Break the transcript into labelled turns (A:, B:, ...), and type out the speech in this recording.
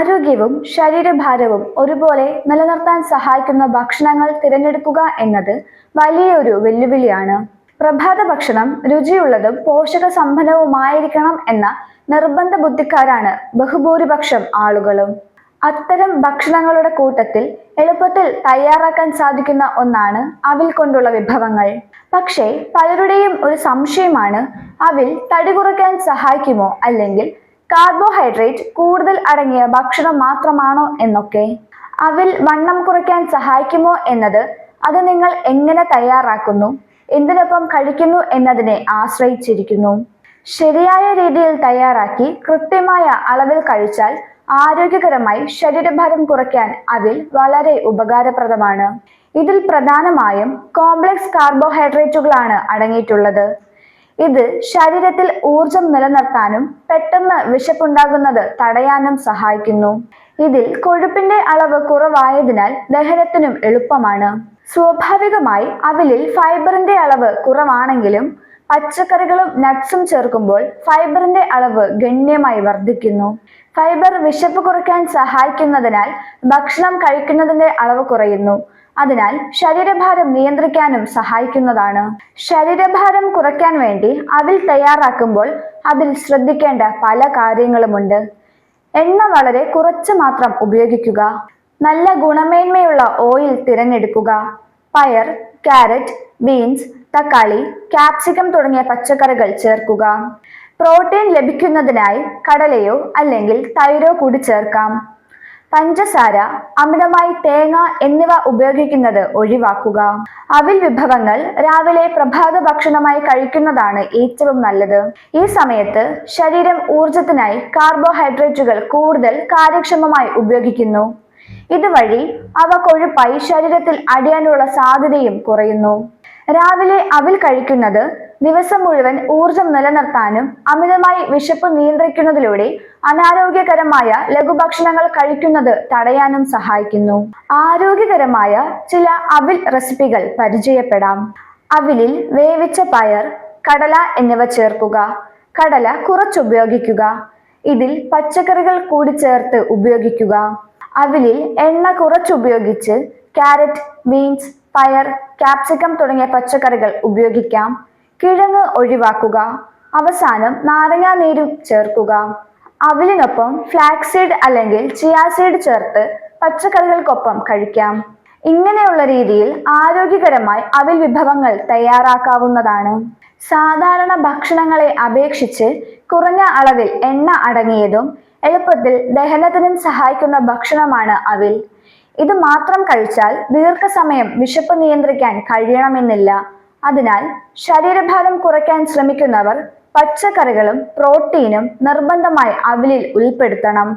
A: ആരോഗ്യവും ശരീരഭാരവും ഒരുപോലെ നിലനിർത്താൻ സഹായിക്കുന്ന ഭക്ഷണങ്ങൾ തിരഞ്ഞെടുക്കുക എന്നത് വലിയൊരു വെല്ലുവിളിയാണ്. പ്രഭാത ഭക്ഷണം രുചിയുള്ളതും പോഷക സമ്പന്നവുമായിരിക്കണം എന്ന നിർബന്ധ ബുദ്ധിക്കാരാണ് ബഹുഭൂരിപക്ഷം ആളുകളും. അത്തരം ഭക്ഷണങ്ങളുടെ കൂട്ടത്തിൽ എളുപ്പത്തിൽ തയ്യാറാക്കാൻ സാധിക്കുന്ന ഒന്നാണ് അവിൽ കൊണ്ടുള്ള വിഭവങ്ങൾ. പക്ഷേ പലരുടെയും ഒരു സംശയമാണ്, അവിൽ തടി കുറയ്ക്കാൻ സഹായിക്കുമോ, അല്ലെങ്കിൽ കാർബോഹൈഡ്രേറ്റ് കൂടുതൽ അടങ്ങിയ ഭക്ഷണം മാത്രമാണോ എന്നൊക്കെ. അവിൽ വണ്ണം കുറയ്ക്കാൻ സഹായിക്കുമോ എന്നത് അത് നിങ്ങൾ എങ്ങനെ തയ്യാറാക്കുന്നു, എന്തിനൊപ്പം കഴിക്കുന്നു എന്നതിനെ ആശ്രയിച്ചിരിക്കുന്നു. ശരിയായ രീതിയിൽ തയ്യാറാക്കി കൃത്യമായ അളവിൽ കഴിച്ചാൽ ആരോഗ്യകരമായി ശരീരഭാരം കുറയ്ക്കാൻ അവിൽ വളരെ ഉപകാരപ്രദമാണ്. ഇതിൽ പ്രധാനമായും കോംപ്ലക്സ് കാർബോഹൈഡ്രേറ്റുകളാണ് അടങ്ങിയിട്ടുള്ളത്. ഇത് ശരീരത്തിൽ ഊർജം നിലനിർത്താനും പെട്ടെന്ന് വിശപ്പുണ്ടാകുന്നത് തടയാനും സഹായിക്കുന്നു. ഇതിൽ കൊഴുപ്പിന്റെ അളവ് കുറവായതിനാൽ ദഹനത്തിനും എളുപ്പമാണ്. സ്വാഭാവികമായി അവിലിൽ ഫൈബറിന്റെ അളവ് കുറവാണെങ്കിലും പച്ചക്കറികളും നട്ട്സും ചേർക്കുമ്പോൾ ഫൈബറിന്റെ അളവ് ഗണ്യമായി വർദ്ധിക്കുന്നു. ഫൈബർ വിശപ്പ് കുറയ്ക്കാൻ സഹായിക്കുന്നതിനാൽ ഭക്ഷണം കഴിക്കുന്നതിന്റെ അളവ് കുറയുന്നു. അതിനാൽ ശരീരഭാരം നിയന്ത്രിക്കാനും സഹായിക്കുന്നതാണ്. ശരീരഭാരം കുറയ്ക്കാൻ വേണ്ടി അവിൽ തയ്യാറാക്കുമ്പോൾ അതിൽ ശ്രദ്ധിക്കേണ്ട പല കാര്യങ്ങളുമുണ്ട്. എണ്ണ വളരെ കുറച്ച് മാത്രം ഉപയോഗിക്കുക. നല്ല ഗുണമേന്മയുള്ള ഓയിൽ തിരഞ്ഞെടുക്കുക. പയർ, ക്യാരറ്റ്, ബീൻസ്, തക്കാളി, ക്യാപ്സിക്കം തുടങ്ങിയ പച്ചക്കറികൾ ചേർക്കുക. പ്രോട്ടീൻ ലഭിക്കുന്നതിനായി കടലയോ അല്ലെങ്കിൽ തൈരോ കൂടി ചേർക്കാം. പഞ്ചസാര, അമിതമായി തേങ്ങ എന്നിവ ഉപയോഗിക്കുന്നത് ഒഴിവാക്കുക. അവിൽ വിഭവങ്ങൾ രാവിലെ പ്രഭാത ഭക്ഷണമായി കഴിക്കുന്നതാണ് ഏറ്റവും നല്ലത്. ഈ സമയത്ത് ശരീരം ഊർജത്തിനായി കാർബോഹൈഡ്രേറ്റുകൾ കൂടുതൽ കാര്യക്ഷമമായി ഉപയോഗിക്കുന്നു. ഇതുവഴി അവ കൊഴുപ്പായി ശരീരത്തിൽ അടിയാനുള്ള സാധ്യതയും കുറയുന്നു. രാവിലെ അവിൽ കഴിക്കുന്നത് ദിവസം മുഴുവൻ ഊർജം നിലനിർത്താനും അമിതമായി വിശപ്പ് നിയന്ത്രിക്കുന്നതിലൂടെ അനാരോഗ്യകരമായ ലഘുഭക്ഷണങ്ങൾ കഴിക്കുന്നത് തടയാനും സഹായിക്കുന്നു. ആരോഗ്യകരമായ ചില അവിൽ റെസിപ്പികൾ പരിചയപ്പെടാം. അവിലിൽ വേവിച്ച പയർ, കടല എന്നിവ ചേർക്കുക. കടല കുറച്ചുപയോഗിക്കുക. ഇതിൽ പച്ചക്കറികൾ കൂടി ചേർത്ത് ഉപയോഗിക്കുക. അവിലിൽ എണ്ണ കുറച്ചുപയോഗിച്ച് ക്യാരറ്റ്, ബീൻസ്, പയർ, ക്യാപ്സിക്കം തുടങ്ങിയ പച്ചക്കറികൾ ഉപയോഗിക്കാം. കിഴങ്ങ് ഒഴിവാക്കുക. അവസാനം നാരങ്ങാ നീരും ചേർക്കുക. അവിലിനൊപ്പം ഫ്ലാക്സീഡ് അല്ലെങ്കിൽ ചിയാസീഡ് ചേർത്ത് പച്ചക്കറികൾക്കൊപ്പം കഴിക്കാം. ഇങ്ങനെയുള്ള രീതിയിൽ ആരോഗ്യകരമായി അവിൽ വിഭവങ്ങൾ തയ്യാറാക്കാവുന്നതാണ്. സാധാരണ ഭക്ഷണങ്ങളെ അപേക്ഷിച്ച് കുറഞ്ഞ അളവിൽ എണ്ണ അടങ്ങിയതും എളുപ്പത്തിൽ ദഹനത്തിനും സഹായിക്കുന്ന ഭക്ഷണമാണ് അവിൽ. ഇത് മാത്രം കഴിച്ചാൽ ദീർഘസമയം വിശപ്പ് നിയന്ത്രിക്കാൻ കഴിയണമെന്നില്ല. അതിനാൽ ശരീരഭാരം കുറയ്ക്കാൻ ശ്രമിക്കുന്നവർ പച്ചക്കറികളും പ്രോട്ടീനും നിർബന്ധമായി അവിലിൽ ഉൾപ്പെടുത്തണം.